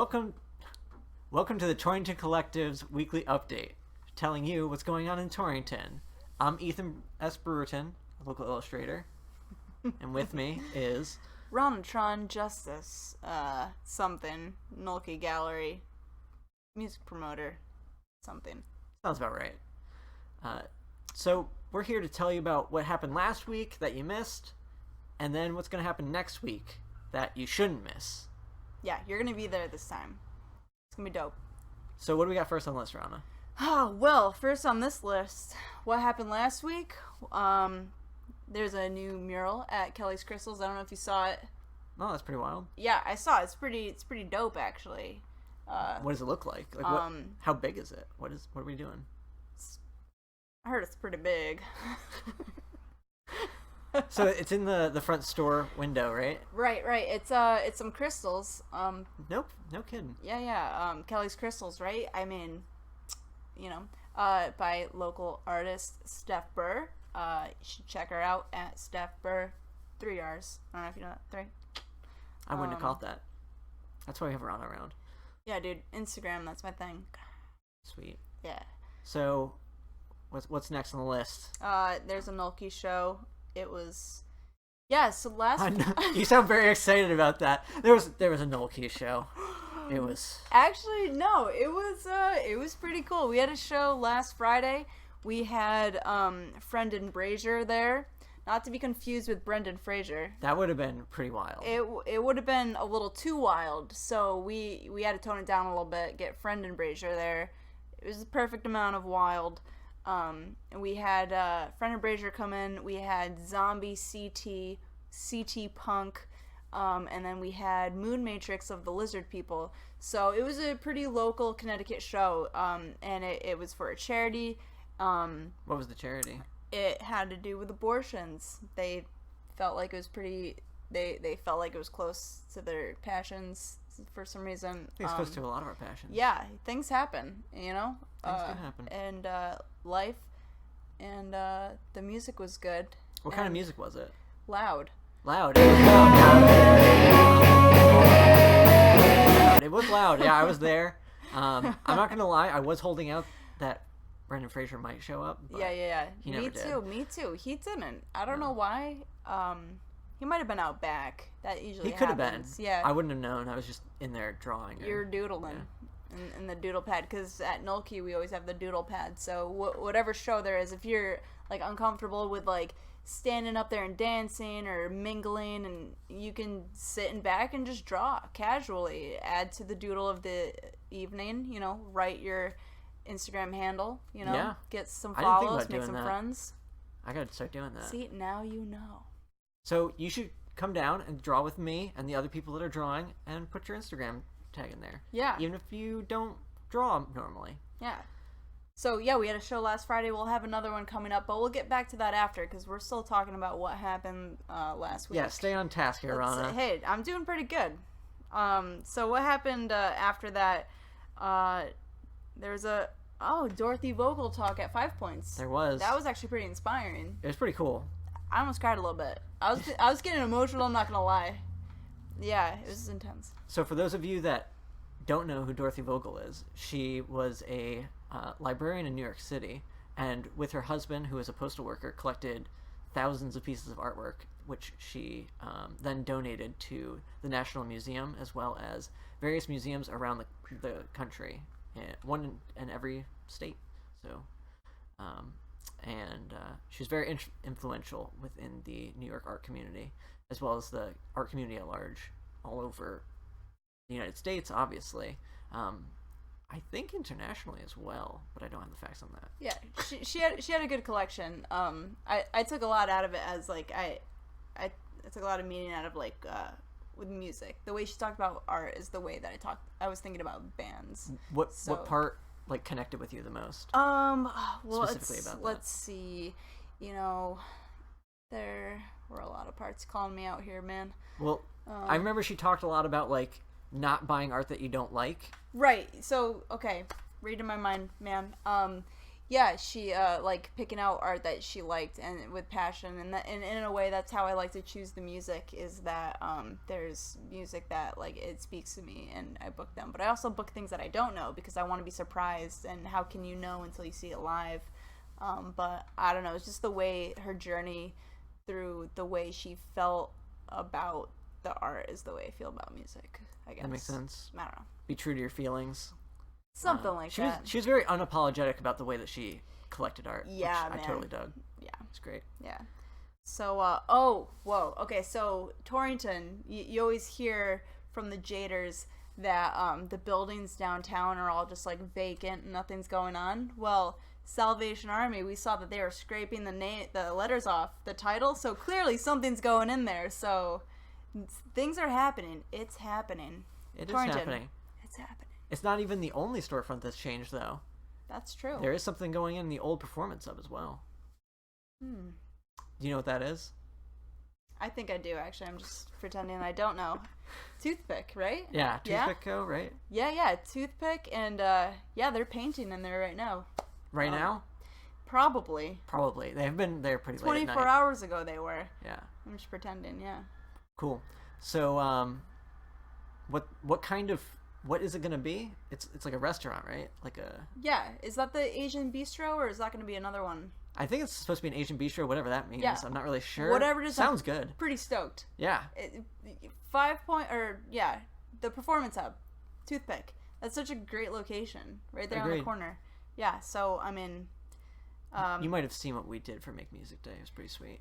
Welcome, welcome to the Torrington Collective's weekly update, telling you what's going on in Torrington. I'm Ethan S Brewerton, a local illustrator, and with me is Ranatron Justice, something, Noelke Gallery, music promoter, something. sounds about right. So we're here to tell you about what happened last week that you missed, and then what's going to happen next week that you shouldn't miss. Yeah, you're gonna be there this time. It's gonna be dope. So what do we got first on the list, Rana? Oh, well, first on this list, what happened last week? There's a new mural at Kelly's Crystals. I don't know if you saw it. Oh, that's pretty wild. Yeah, I saw it. It's pretty dope, actually. What does it look like? What, how big is it? What are we doing? I heard it's pretty big. So it's in the front store window, right? Right. It's some crystals. Nope, no kidding. Yeah. Kelly's Crystals, right? I mean, by local artist Steph Burr. You should check her out at Steph Burr, 3 R's. I don't know if you know that. 3. I wouldn't have caught that. That's why we have Rana around. Yeah, dude. Instagram, that's my thing. Sweet. Yeah. So, what's next on the list? There's a Noelke show. It was, yeah. So last, you sound very excited about that. There was a Noelke show. It was actually no. It was pretty cool. We had a show last Friday. We had Brendan Brazier there, not to be confused with Brendan Fraser. That would have been pretty wild. It would have been a little too wild. So we had to tone it down a little bit. Get Brendan Brazier there. It was the perfect amount of wild. And we had Brendan Brazier come in. We had Zombie CT Punk, and then we had Moon Matrix of the Lizard People. So it was a pretty local Connecticut show, and it was for a charity. What was the charity? It had to do with abortions. They felt like it was pretty. They felt like it was close to their passions for some reason. I think it's close to a lot of our passions. Yeah, things happen, Things do happen. And life, and the music was good. What kind of music was it? Loud. Loud. It was loud. Yeah, I was there. I'm not gonna lie. I was holding out that Brendan Fraser might show up. But Yeah. He never did. Me too. He didn't. I don't know why. He might have been out back. That usually He could have been. Yeah. I wouldn't have known. I was just in there drawing. You're doodling in the doodle pad, because at Noelke we always have the doodle pad. So whatever show there is, if you're like uncomfortable with like standing up there and dancing or mingling, and you can sit in back and just draw casually, add to the doodle of the evening, write your Instagram handle, get some follows, make some friends. I gotta start doing that. See, now you know. So you should come down and draw with me and the other people that are drawing, and put your Instagram tag in there. Yeah. Even if you don't draw normally. Yeah. So, yeah, we had a show last Friday. We'll have another one coming up, but we'll get back to that after, because we're still talking about what happened last week. Yeah, stay on task here, Rana. Hey, I'm doing pretty good. So what happened after that? There was Dorothy Vogel talk at FivePoints. There was. That was actually pretty inspiring. It was pretty cool. I almost cried a little bit. I was getting emotional, I'm not going to lie. Yeah, it was intense. So for those of you that don't know who Dorothy Vogel is, she was a librarian in New York City, and with her husband, who was a postal worker, collected thousands of pieces of artwork, which she then donated to the National Museum, as well as various museums around the country, one in every state. So, she was very influential within the New York art community, as well as the art community at large, all over the United States, obviously. I think internationally as well, but I don't have the facts on that. Yeah, she had a good collection. I took a lot out of it, as like I took a lot of meaning out of like with music. The way she talked about art is the way that I was thinking about bands. What part like connected with you the most? Well, specifically about that. Let's see. There were a lot of parts calling me out here, man. Well, I remember she talked a lot about like not buying art that you don't like. Right. So, okay, read in my mind, man. Yeah, she like picking out art that she liked and with passion, and that, and in a way, that's how I like to choose the music. Is that there's music that like it speaks to me, and I book them. But I also book things that I don't know because I want to be surprised. And how can you know until you see it live? But I don't know. It's just the way her journey through the way she felt about the art is the way I feel about music. I guess That makes sense. I don't know. Be true to your feelings. Something like that. She was very unapologetic about the way that she collected art. Yeah, which man. I totally dug. Yeah. It's great. Yeah. So, okay, so Torrington, you always hear from the Jaders that the buildings downtown are all just like vacant and nothing's going on. Well, Salvation Army, we saw that they were scraping the letters off the title, so clearly something's going in there. So things are happening. It's happening. It is happening. It's happening. It's not even the only storefront that's changed, though. That's true. There is something going in the old Performance Hub as well. Do you know what that is? I think I do, actually. I'm just pretending I don't know. Toothpick, right? Yeah, Toothpick Co., right? Yeah, Toothpick, and yeah, they're painting in there right now. Right now? Probably. Probably. They've been there pretty late at night. 24 hours ago they were. Yeah. I'm just pretending, yeah. Cool. So, what is it going to be? It's like a restaurant, right? Like a... Yeah. Is that the Asian Bistro, or is that going to be another one? I think it's supposed to be an Asian bistro, whatever that means. Yeah. I'm not really sure. Whatever it is. Sounds good. Pretty stoked. Yeah. 5 Point, or yeah, the Performance Hub, Toothpick. That's such a great location, right there on the corner. Yeah. So I mean, you might have seen what we did for Make Music Day. It was pretty sweet.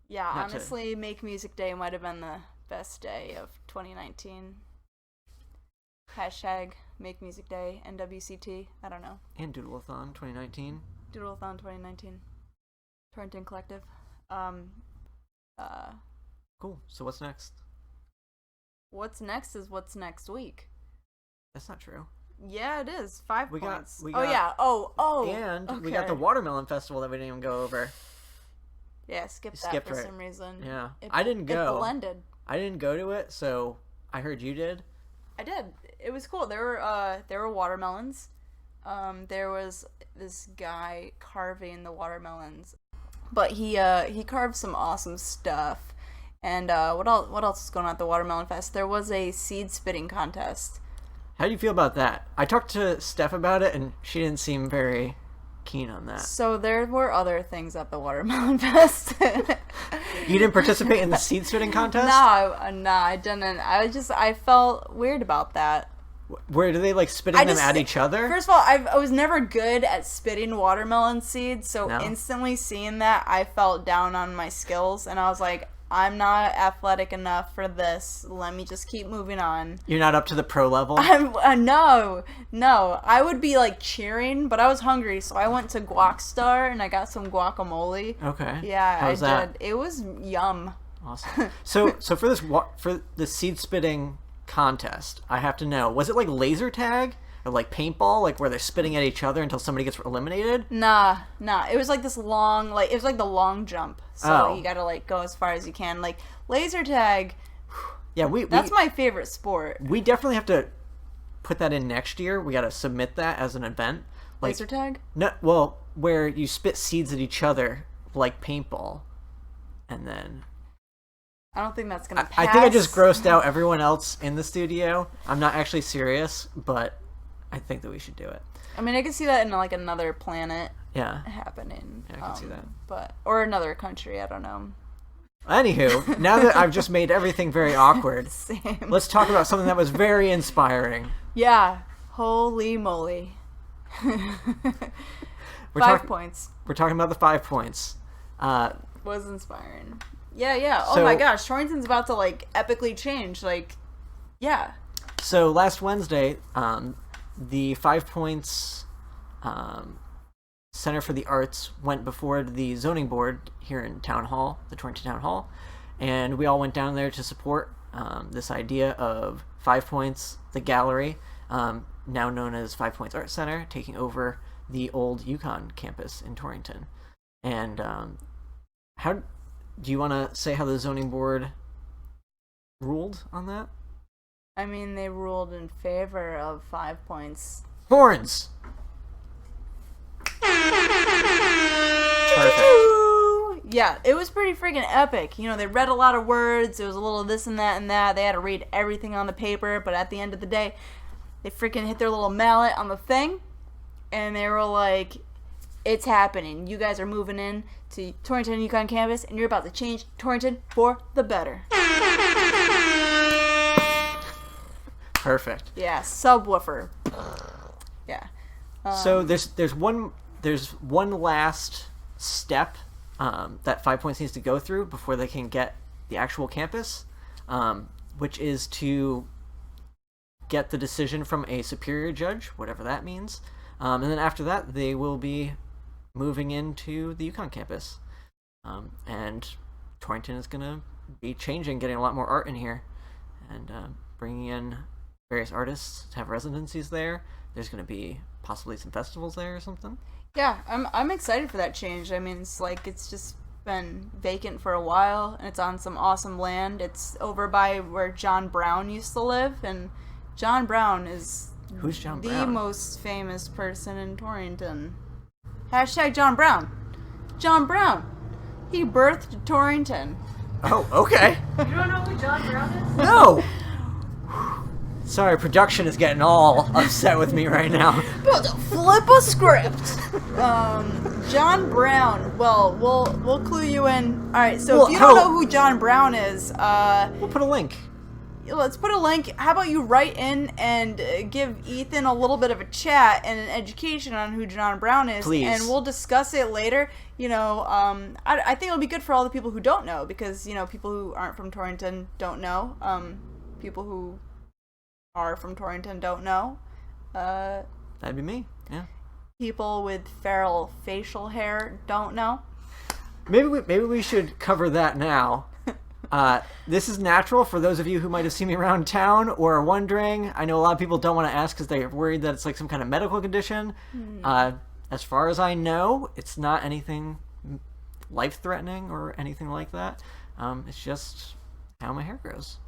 Yeah, honestly, Make Music Day might have been the best day of 2019. Hashtag Make Music Day, NWCT. I don't know. And Doodle-a-thon 2019. Doodle-a-thon 2019. Torrington Collective. Cool. So what's next? What's next is what's next week. That's not true. Yeah, it is. 5 points. We got, yeah. Oh. And okay. we got the Watermelon Festival that we didn't even go over. Yeah, skipped that for some reason. Yeah. I didn't go. It blended. I didn't go to it, so I heard you did. I did. It was cool. There were watermelons. There was this guy carving the watermelons, but he carved some awesome stuff. And what else is going on at the Watermelon Fest? There was a seed spitting contest. How do you feel about that? I talked to Steph about it, and she didn't seem very keen on that. So there were other things at the Watermelon Fest. You didn't participate in the seed spitting contest? No, I didn't. I felt weird about that. Where do they like spitting them at each other? First of all, I was never good at spitting watermelon seeds, so instantly seeing that, I felt down on my skills, and I was like, I'm not athletic enough for this. Let me just keep moving on. You're not up to the pro level? No. I would be like cheering, but I was hungry, so I went to Guac Star and I got some guacamole. Okay. Yeah, How was that? It was yum. Awesome. So for the seed spitting contest, I have to know, was it like laser tag or like paintball, like where they're spitting at each other until somebody gets eliminated? Nah. It was like this long, like it was like the long jump. So you gotta like go as far as you can. Like laser tag. Yeah, that's my favorite sport. We definitely have to put that in next year. We gotta submit that as an event. Like, laser tag? No, well, where you spit seeds at each other like paintball, and then. I don't think that's gonna pass. I think I just grossed out everyone else in the studio. I'm not actually serious, but I think that we should do it. I mean, I can see that in like another planet. Yeah. Happening. Yeah, I can see that. Or another country, I don't know. Anywho, now that I've just made everything very awkward, let's talk about something that was very inspiring. Yeah. Holy moly. 5 points. We're talking about the 5 points. Was inspiring. Yeah. Oh my gosh, Torrington's about to like epically change. Like, yeah. So last Wednesday, the 5 Points Center for the Arts went before the zoning board here in Town Hall, the Torrington Town Hall, and we all went down there to support this idea of 5 Points, the gallery, now known as 5 Points Art Center, taking over the old UCONN campus in Torrington. And how do you want to say how the zoning board ruled on that? I mean, they ruled in favor of 5 points. Horns! Yeah, it was pretty freaking epic. You know, they read a lot of words. It was a little this and that and that. They had to read everything on the paper, but at the end of the day, they freaking hit their little mallet on the thing, and they were like, it's happening. You guys are moving in to Torrington UCONN campus, and you're about to change Torrington for the better. Perfect. Yeah, subwoofer. Yeah. So there's one last step that FivePoints needs to go through before they can get the actual campus, which is to get the decision from a superior judge, whatever that means, and then after that they will be moving into the UCONN campus, and Torrington is going to be changing, getting a lot more art in here, and bringing in various artists to have residencies there. There's going to be possibly some festivals there or something. Yeah, I'm excited for that change. I mean, it's just been vacant for a while, and it's on some awesome land. It's over by where John Brown used to live, and John Brown is Who's John the Brown? most famous person in Torrington. Hashtag John Brown. John Brown. He birthed Torrington. Oh, okay. You don't know who John Brown is? No! Sorry, production is getting all upset with me right now. About to flip a script. John Brown. Well, we'll clue you in. All right. So Well, if you don't know who John Brown is, We'll put a link. let's put a link. How about you write in and give Ethan a little bit of a chat and an education on who John Brown is, Please. and we'll discuss it later. You know, I think it'll be good for all the people who don't know, because you know, people who aren't from Torrington don't know. People who are from Torrington don't know. That'd be me. Yeah. People with feral facial hair don't know. Maybe we should cover that now. This is natural for those of you who might have seen me around town or are wondering. I know a lot of people don't want to ask because they're worried that it's like some kind of medical condition. As far as I know, it's not anything life-threatening or anything like that. It's just how my hair grows.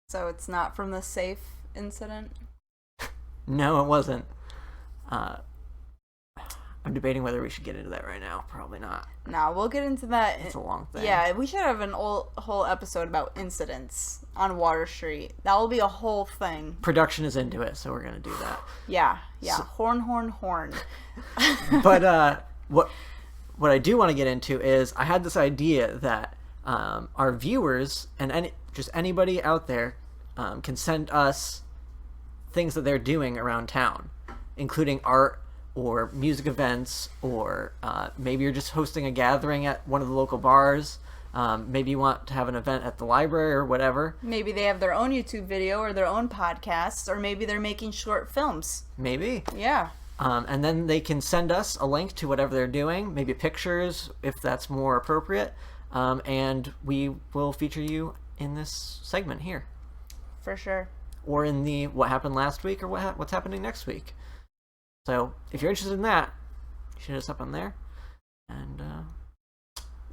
So it's not from the safe incident? No, it wasn't. I'm debating whether we should get into that right now. Probably not. Nah, we'll get into that. It's a long thing. Yeah, we should have whole episode about incidents on Water Street. That will be a whole thing. Production is into it, so we're going to do that. Yeah. So- Horn. But what I do want to get into is I had this idea that our viewers and just anybody out there can send us things that they're doing around town, including art or music events, or maybe you're just hosting a gathering at one of the local bars. Maybe you want to have an event at the library or whatever. Maybe they have their own YouTube video or their own podcasts, or maybe they're making short films. Maybe. Yeah. And then they can send us a link to whatever they're doing, maybe pictures if that's more appropriate, and we will feature you in this segment here. For sure. Or in the what happened last week or what's happening next week. So if you're interested in that, hit us up on there. And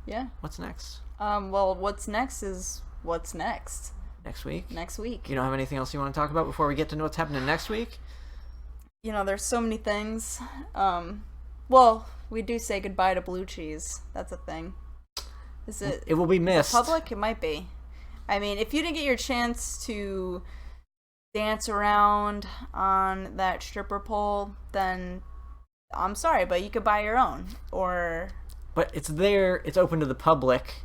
Yeah. what's next? Well, what's next is what's next. Next week? Next week. You don't have anything else you want to talk about before we get to know what's happening next week? You know, there's so many things. Well, we do say goodbye to blue cheese. That's a thing. Is it? It will be missed. Public? It might be. I mean, if you didn't get your chance to dance around on that stripper pole, then I'm sorry, but you could buy your own. Or But it's there. It's open to the public.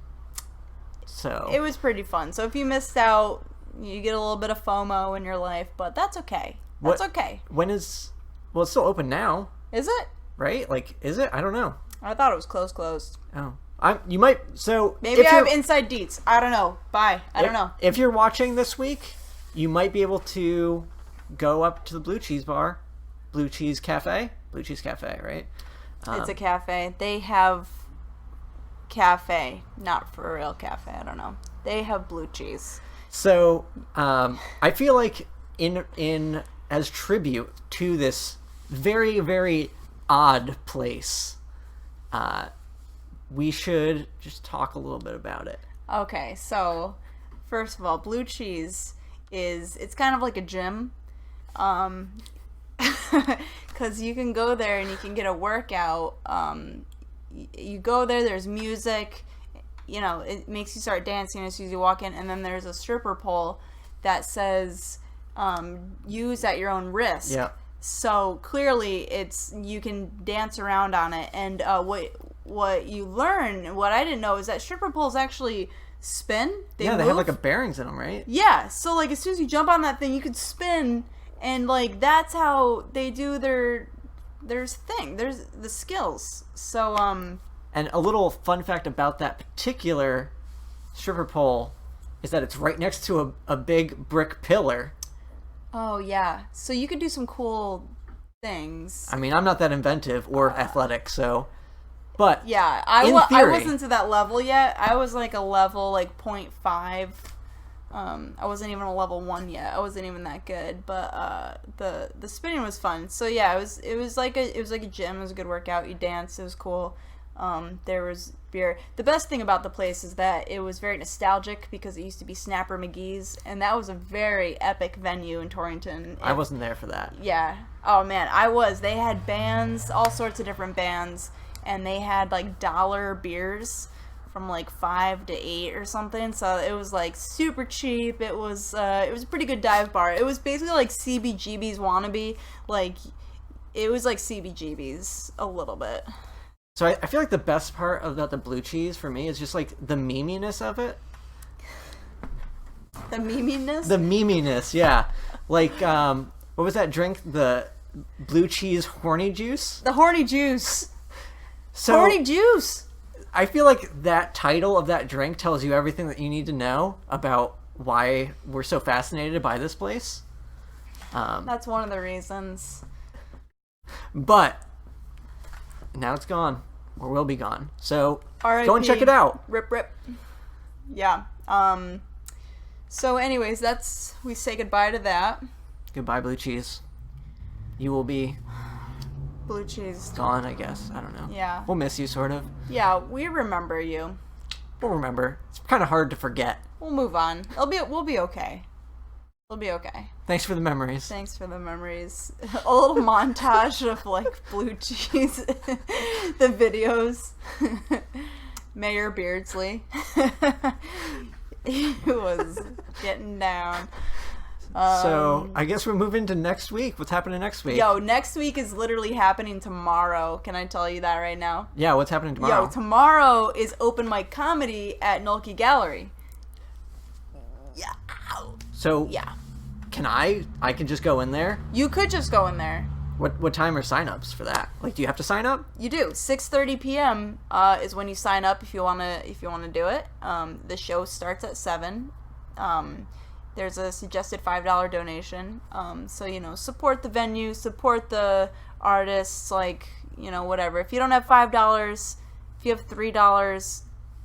So it was pretty fun. So if you missed out, you get a little bit of FOMO in your life, but that's okay. That's okay. When is? Well, it's still open now, Is it? right? Like, is it? I don't know. I thought it was closed. Oh, You might. So Maybe if I have you're- inside deets. I don't know. Bye. I don't know. If you're watching this week, you might be able to go up to the Blue Cheese Bar, Blue Cheese Cafe, right? It's a cafe. They have cafe, not for a real cafe. I don't know. They have blue cheese. So I feel like in as tribute to this very, very odd place, we should just talk a little bit about it. Okay, so first of all, blue cheese it's kind of like a gym, because you can go there and you can get a workout you go there. There's music. It makes you start dancing as soon as you walk in, and then there's a stripper pole that says use at your own risk. Yeah. So clearly you can dance around on it. And what you learn, what I didn't know, is that stripper poles actually spin. They have move. like a bearings in them, right? Yeah. So like as soon as you jump on that thing, you could spin, and like that's how they do their thing. There's the skills. So And a little fun fact about that particular stripper pole is that it's right next to a big brick pillar. Oh, yeah. So you could do some cool things. I mean, I'm not that inventive or athletic, so... But, yeah, I wasn't to that level yet. I was like a level, 0.5. I wasn't even a level 1 yet. I wasn't even that good. But the spinning was fun. So, yeah, it was like a gym. It was a good workout. You danced. It was cool. There was beer. The best thing about the place is that it was very nostalgic because it used to be Snapper McGee's, and that was a very epic venue in Torrington. I wasn't there for that. Yeah. Oh man, I was. They had bands, all sorts of different bands, and they had like dollar beers from like 5 to 8 or something. So it was like super cheap. It was a pretty good dive bar. It was basically like CBGB's wannabe. Like it was like CBGB's a little bit. So I feel like the best part about the blue cheese for me is just like the meminess of it. The meminess? The meminess, yeah. Like, what was that drink? The blue cheese horny juice? The horny juice. So horny juice! I feel like that title of that drink tells you everything that you need to know about why we're so fascinated by this place. That's one of the reasons. But now it's gone, or will be gone. So R.I.P. go and check it out. Rip, rip. Yeah. So, anyways, we say goodbye to that. Goodbye, blue cheese. You will be Blue cheese. gone, I guess. I don't know. Yeah. We'll miss you, sort of. Yeah, we remember you. We'll remember. It's kind of hard to forget. We'll move on. We'll be okay. We'll be okay. Thanks for the memories. Thanks for the memories. A little montage of like blue cheese, the videos. Mayor Beardsley. He was getting down. So I guess we're moving to next week. What's happening next week? Yo, next week is literally happening tomorrow. Can I tell you that right now? Yeah, what's happening tomorrow? Yo, tomorrow is open mic comedy at Noelke Gallery. Yeah. So Yeah. can I can just go in there? You could just go in there. What time are signups for that? Like, do you have to sign up? You do. 6:30 p.m. Is when you sign up if you wanna do it. The show starts at 7. There's a suggested $5 donation. So support the venue, support the artists, like whatever. If you don't have $5, if you have $3,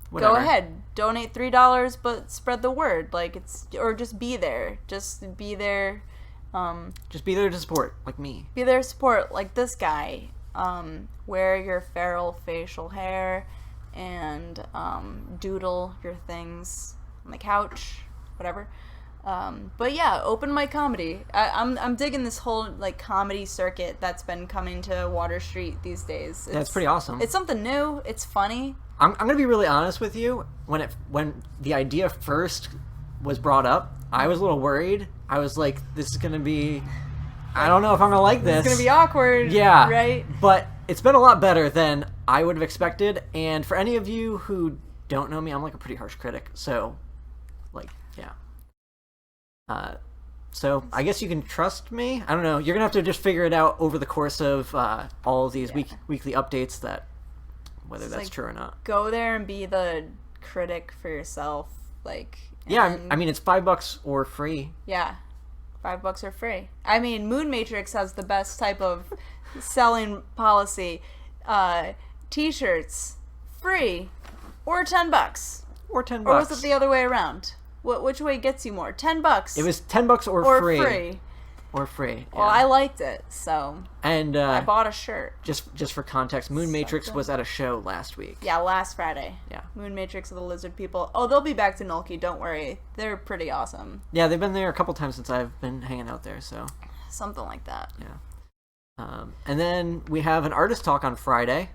Whatever. go ahead, donate $3, but spread the word. Or just be there. Just be there. Just be there to support, like me. Be there to support, like this guy. Wear your feral facial hair and doodle your things on the couch, whatever. But yeah, open mic comedy. I'm digging this whole like comedy circuit that's been coming to Water Street these days. That's pretty awesome. It's something new. It's funny. I'm gonna be really honest with you. When the idea first was brought up, I was a little worried. I was like, this is gonna be, I don't know if I'm gonna like this. It's gonna be awkward. Yeah. Right. But it's been a lot better than I would have expected. And for any of you who don't know me, I'm like a pretty harsh critic. So, like, yeah. So I guess you can trust me. I don't know. You're gonna have to just figure it out over the course of all of these weekly updates whether It's that's like, true or not. Go there and be the critic for yourself. Yeah, I mean it's $5 or free. Yeah, $5 are free. I mean, Moon Matrix has the best type of selling policy. T-shirts free or $10. Or $10. Or was it the other way around? Which way gets you more? $10. It was $10 or free. Free. Or free. Yeah. Well, I liked it, so and I bought a shirt. Just for context, Moon Matrix was at a show last week. Yeah, last Friday. Yeah. Moon Matrix of the Lizard People. Oh, they'll be back to Noelke, don't worry. They're pretty awesome. Yeah, they've been there a couple times since I've been hanging out there, so. Something like that. Yeah. And then we have an artist talk on Friday.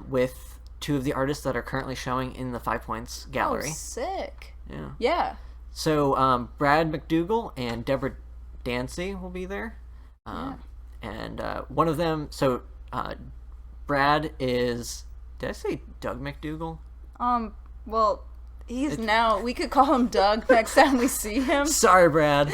with two of the artists that are currently showing in the FivePoints gallery. Oh, sick. Yeah. Yeah. So Brad McDougal and Deborah Dancy will be there. And one of them, so Brad is, did I say Doug McDougal? Well, he's now, we could call him Doug next time we see him. Sorry, Brad.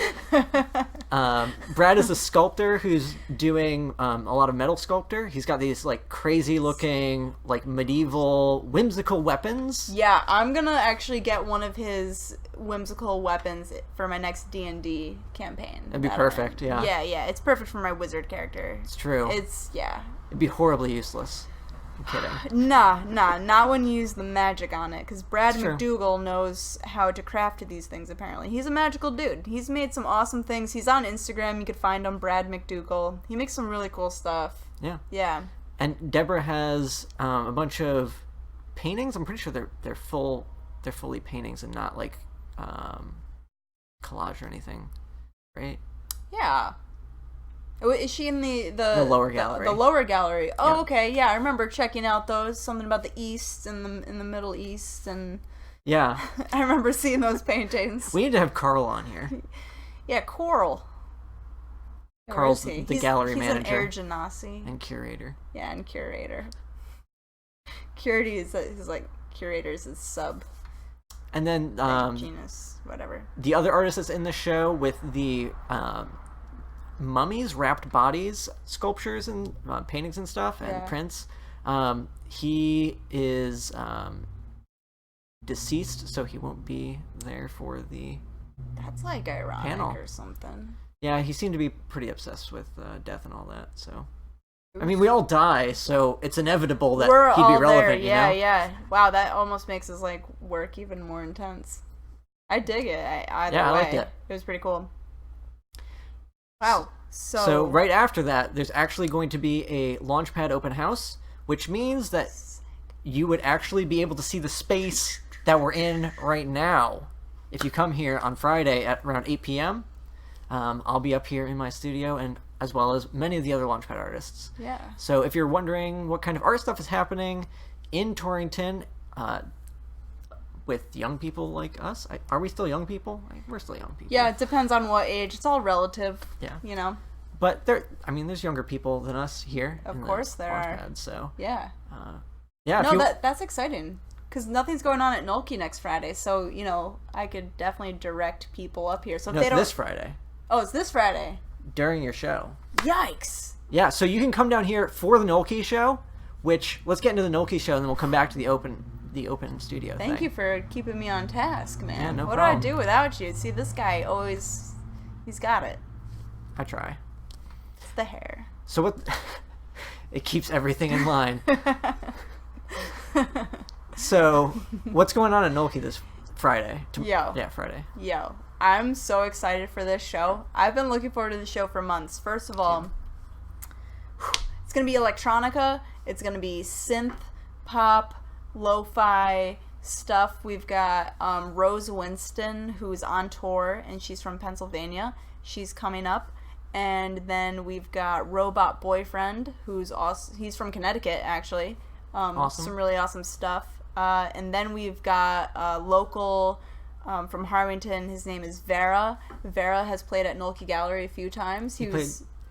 Brad is a sculptor who's doing a lot of metal sculptor. He's got these like crazy looking, like medieval, whimsical weapons. Yeah, I'm gonna actually get one of his whimsical weapons for my next D&D campaign. That'd be perfect, yeah. Yeah, it's perfect for my wizard character. It's true. Yeah. It'd be horribly useless. I'm kidding. Nah, not when you use the magic on it, because Brad It's true. McDougal knows how to craft these things, apparently. He's a magical dude. He's made some awesome things. He's on Instagram. You could find him, Brad McDougal. He makes some really cool stuff. Yeah. Yeah. And Deborah has a bunch of paintings. I'm pretty sure they're fully paintings and not like collage or anything, right? Yeah. Oh, is she in the lower gallery? The lower gallery. Oh, Yeah. okay. Yeah, I remember checking out those. Something about the East and in the Middle East, and Yeah. I remember seeing those paintings. We need to have Carl on here. Yeah, Coral. Where Carl's is he? the gallery he's manager. He's an Air Genasi. And curator. Yeah, and curator. Curator is like curator's his sub. And then genus, whatever. the other artist that's in the show with the mummies, wrapped bodies, sculptures and paintings and stuff, and Yeah. prints. He is deceased, so he won't be there for the... That's like ironic Panel. or something. Yeah, he seemed to be pretty obsessed with death and all that, so... I mean, we all die, so it's inevitable that We're he'd all be relevant, there. you Yeah, know? yeah. Wow, that almost makes his like work even more intense. I dig it. Either Yeah, I way. liked it. It was pretty cool. Wow. So right after that, there's actually going to be a Launchpad open house, which means that you would actually be able to see the space that we're in right now. If you come here on Friday at around 8 p.m., I'll be up here in my studio, and as well as many of the other Launchpad artists. Yeah. So if you're wondering what kind of art stuff is happening in Torrington with young people like us, are we still young people? We're still young people. Yeah, it depends on what age. It's all relative. Yeah. You know. But there's younger people than us here. Of in course the there are. Launchpad, so Yeah. yeah. No, that's exciting. Because nothing's going on at Noelke next Friday, so you know I could definitely direct people up here. So if no, they it's don't. this Friday Oh, it's this Friday. during your show. Yikes. Yeah, so you can come down here for the Noelke show. Which let's get into the Noelke show, and then we'll come back to the open studio. Thank you for keeping me on task, man. Yeah, no what problem. do I do without you? See, this guy he's got it. I try. It's the hair. So what? It keeps everything in line. So what's going on at Noelke this Friday? Yo. Yeah, Friday. Yo, I'm so excited for this show. I've been looking forward to the show for months. First of all, it's going to be electronica. It's going to be synth, pop, lo-fi stuff. We've got Rose Winston, who's on tour, and she's from Pennsylvania. She's coming up. And then we've got Robot Boyfriend, who's awesome. He's from Connecticut, actually. Awesome. Some really awesome stuff. And then we've got local from Harwington. His name is Vera. Vera has played at Noelke Gallery a few times. He played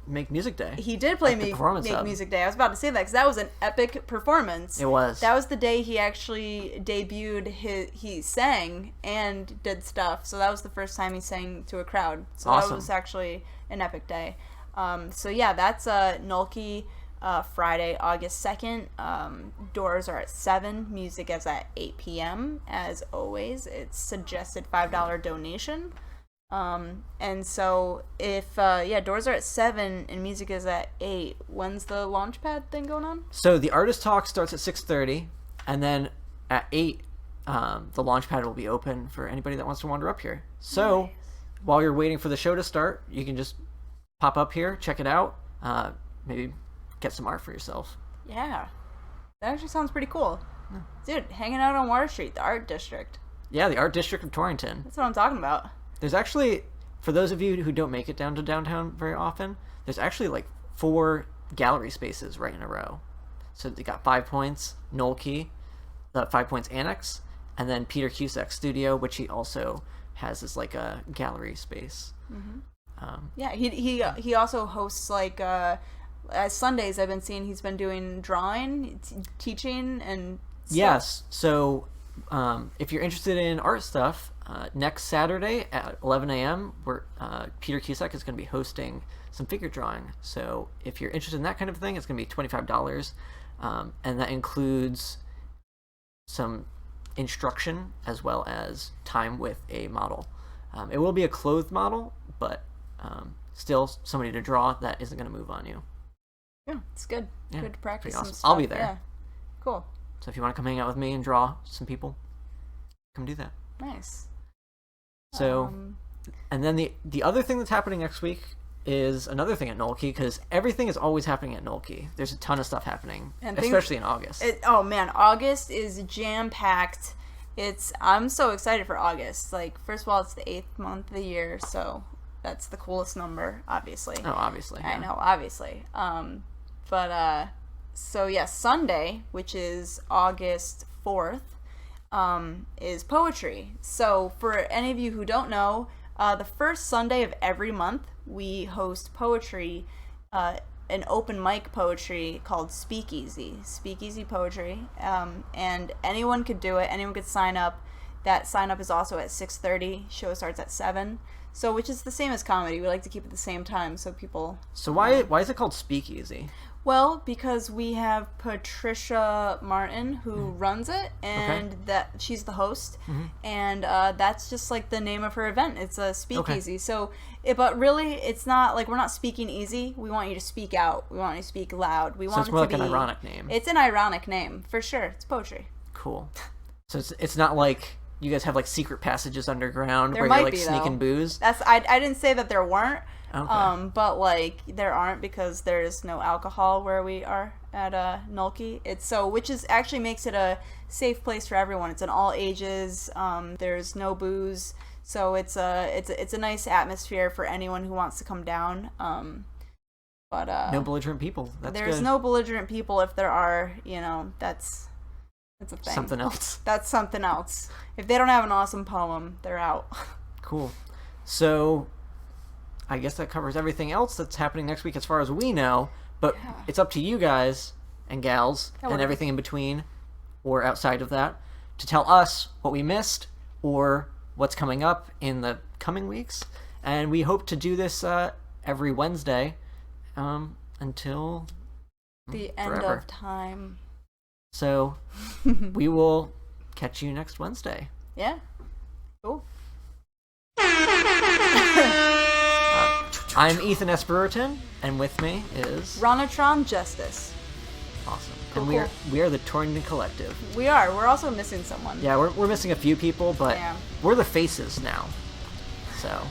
Make Music Day. He did play at the Make Performance Hub. Music Day. I was about to say that because that was an epic performance. It was. That was the day he actually debuted. He sang and did stuff. So that was the first time he sang to a crowd. So Awesome. that was actually an epic day. So yeah, that's Noelke. Friday, August 2nd. Doors are at 7. Music is at 8 p.m. As always, it's suggested $5 donation. And so if, doors are at 7 and music is at 8, when's the Launchpad thing going on? So the artist talk starts at 6:30, and then at 8, the Launchpad will be open for anybody that wants to wander up here. So Nice. while you're waiting for the show to start, you can just pop up here, check it out, maybe get some art for yourself. Yeah. That actually sounds pretty cool. Dude, hanging out on Water Street, the art district. Yeah, the Art District of Torrington. That's what I'm talking about. There's actually, for those of you who don't make it down to downtown very often, there's actually like 4 gallery spaces right in a row. So they got FivePoints, Noelke, the FivePoints Annex, and then Peter Cusack's studio, which he also has as like a gallery space. Yeah, he also hosts like Sundays. I've been seeing he's been doing drawing, teaching, and stuff. Yes. So if you're interested in art stuff, next Saturday at 11 a.m., Peter Cusack is going to be hosting some figure drawing. So if you're interested in that kind of thing, it's going to be $25, and that includes some instruction as well as time with a model. It will be a clothed model, but still somebody to draw that isn't going to move on you. Yeah, it's good. Yeah, good to practice some awesome. stuff. I'll be there. Yeah. Cool. So if you want to come hang out with me and draw some people, come do that. Nice. So, and then the other thing that's happening next week is another thing at Noelke, because everything is always happening at Noelke. There's a ton of stuff happening, especially in August. Oh man, August is jam-packed. I'm so excited for August. Like, first of all, it's the 8th month of the year, so that's the coolest number, obviously. Oh, obviously. Yeah. I know, obviously. So yeah, Sunday, which is August 4th, is poetry. So for any of you who don't know, the first Sunday of every month, we host poetry, an open mic poetry called Speakeasy Poetry, and anyone could do it. Anyone could sign up. That sign up is also at 6:30. Show starts at 7. So, which is the same as comedy. We like to keep it the same time so people. So why is it called Speakeasy? Well, because we have Patricia Martin who runs it, and that she's the host, and that's just like the name of her event. It's a speakeasy. So, but really, it's not like we're not speaking easy. We want you to speak out. We want you to speak loud. We want it's more like an ironic name. It's an ironic name for sure. It's poetry. Cool. So it's not like you guys have like secret passages underground There where might you're like be, sneaking though. booze. I didn't say that there weren't. Okay. But like there aren't because there's no alcohol where we are at Noelke. Which is actually makes it a safe place for everyone. It's an all ages. There's no booze, so it's a nice atmosphere for anyone who wants to come down. But no belligerent people. There's good. no belligerent people. If there are, that's a thing. Something else. That's something else. If they don't have an awesome poem, they're out. Cool. So I guess that covers everything else that's happening next week as far as we know, but it's up to you guys and gals and everything in between or outside of that to tell us what we missed or what's coming up in the coming weeks. And we hope to do this every Wednesday until the end forever. of time. So we will catch you next Wednesday. Yeah. Cool. I'm Ethan S Brewerton, and with me is Ranatron Justice. Awesome. Cool, And we are the Torrington Collective. We are. We're also missing someone. Yeah, we're missing a few people, but Yeah. we're the faces now. So